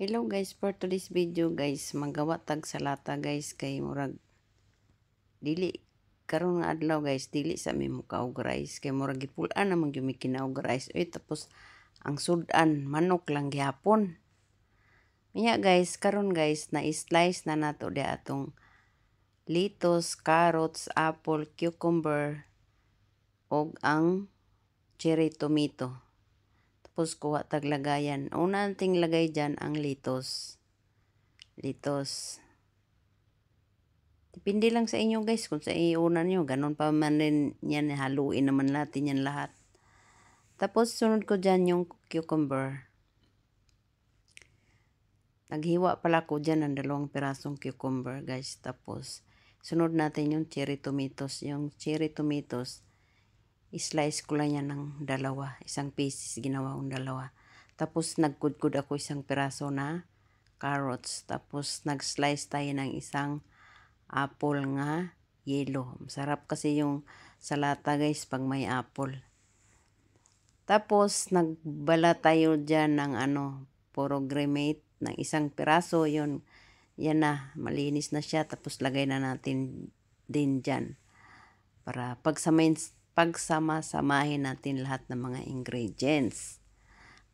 Hello guys, for today's video guys, magawa tag salata guys kay murag dili karon nga adlaw guys, dili sa mi mo kaog rice kay murag gipul-an naman gyud mi kinaog rice. Tapos ang sudan manok lang gyapon. Minya guys, karon guys na slice na nato di atong lettuce, carrots, apple, cucumber og ang cherry tomato. Tapos kuha tag lagayan. Una nating lagay dyan ang lettuce. Depende lang sa inyo guys kung sa iuna nyo. Ganon pa man rin yan. Haluin naman natin yan lahat. Tapos sunod ko dyan yung cucumber. Naghiwa pala ko dyan ng 2 pirasong cucumber guys. Tapos sunod natin yung cherry tomatoes. Yung cherry tomatoes, slice ko lang yan ng 2. Isang pieces ginawa kong 2. Tapos nagkudkud ako 1 piraso na carrots. Tapos nag-slice tayo ng isang apple nga yellow. Masarap kasi yung salata guys pag may apple. Tapos nagbala tayo dyan ng pomegranate ng 1 piraso. Yan na, malinis na siya. Tapos lagay na natin din dyan. Para pagsama-samahin natin lahat ng mga ingredients.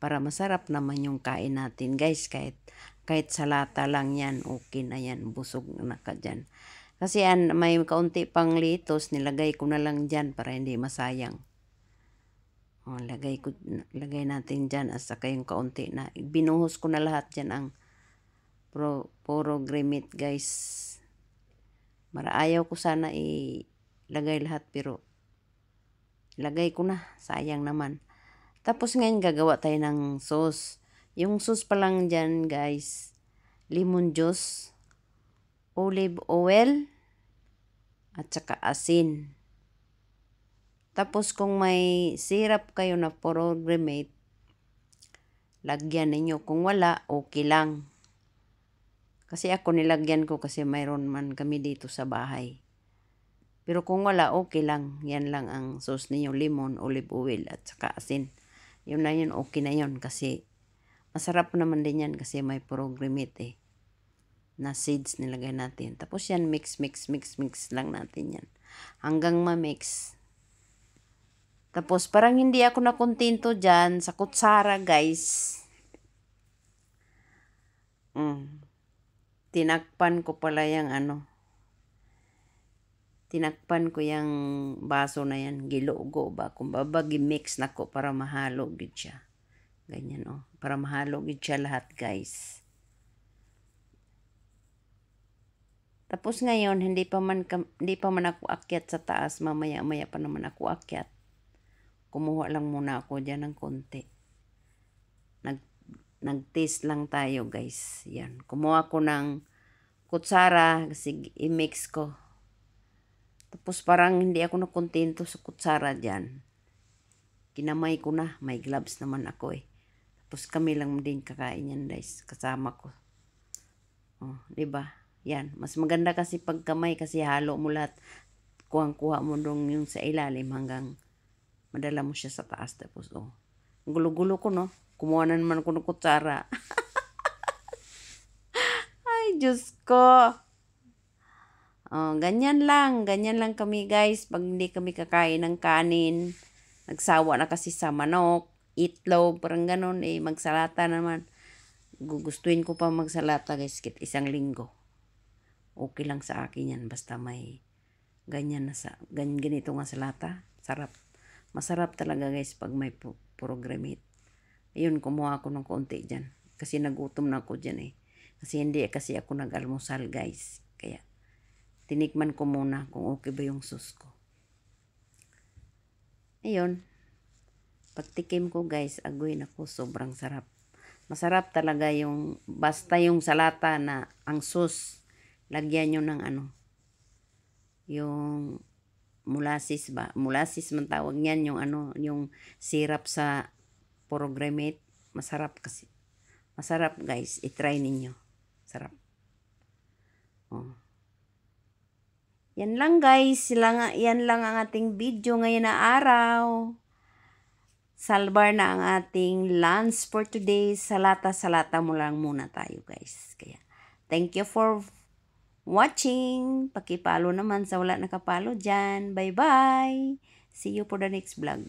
Para masarap naman yung kain natin guys. Kahit salata lang yan, okay na yan. Busog na ka dyan. Kasi may kaunti pang lettuce, nilagay ko na lang dyan para hindi masayang. Lagay natin dyan at saka yung kaunti na. Binuhos ko na lahat dyan ang pomegranate guys. Ayaw ko sana ilagay lahat pero lagay ko na. Sayang naman. Tapos ngayon gagawa tayo ng sauce. Yung sauce pa lang dyan guys, lemon juice, olive oil, at saka asin. Tapos kung may syrup kayo na pomegranate, lagyan ninyo. Kung wala, okay lang. Kasi ako nilagyan ko kasi mayroon man kami dito sa bahay. Pero kung wala, okay lang. Yan lang ang sauce ninyo, lemon, olive oil, at saka asin. Yun na yun, okay na yun kasi masarap naman din yan kasi may pomegranate na seeds nilagay natin. Tapos yan, mix lang natin yan. Hanggang ma-mix. Tapos parang hindi ako nakontento dyan sa kutsara guys. Tinakpan ko pala yung tinakpan ko yung baso na yan, gilugo ba? Kung mix na ko para mahalo gid siya. Ganyan para mahalo gid siya lahat guys. Tapos ngayon, hindi pa man ako akyat sa taas, mamaya pa naman ako akyat. Kumuha lang muna ako dyan ng konti. Nag-taste lang tayo guys. Yan, kumuha ko ng kutsara kasi i-mix ko. Tapos parang hindi ako nakontento sa kutsara dyan. Kinamay ko na. May gloves naman ako Tapos kami lang din kakain yan guys. Kasama ko. Diba? Yan. Mas maganda kasi pag kamay kasi halo mo lahat. Kuhang-kuha mo dong yung sa ilalim hanggang madala mo siya sa taas. Tapos ang gulo-gulo ko Kumuha na naman ako ng kutsara. Ay, Diyos ko. Ganyan lang kami guys pag hindi kami kakain ng kanin. Nagsawa na kasi sa manok, itlog, parang ganon magsalata naman. Gugustuhin ko pa magsalata guys kit 1 linggo. Okay lang sa akin yan basta may ganyan ganito nga salata. Sarap. Masarap talaga guys pag may pomegranate. Ayun, kumuha ako ng konti dyan. Kasi nagutom na ako dyan Kasi hindi kasi ako nag-almusal guys. Kaya tinikman ko muna kung okay ba yung sauce ko. Ayun. Pagtikim ko guys, agoy nako, sobrang sarap. Masarap talaga basta yung salata na ang sauce. Lagyan nyo ng yung molasses ba? Molasses man tawag niyan, yung syrup sa pomegranate. Masarap kasi. Masarap guys, i-try ninyo. Sarap. Yan lang guys, yan lang ang ating video ngayon na araw. salbar na ang ating lunch for today. Salata mo lang muna tayo guys. Kaya, thank you for watching. Pakipalo naman sa wala nakapalo dyan. Bye-bye. See you for the next vlog.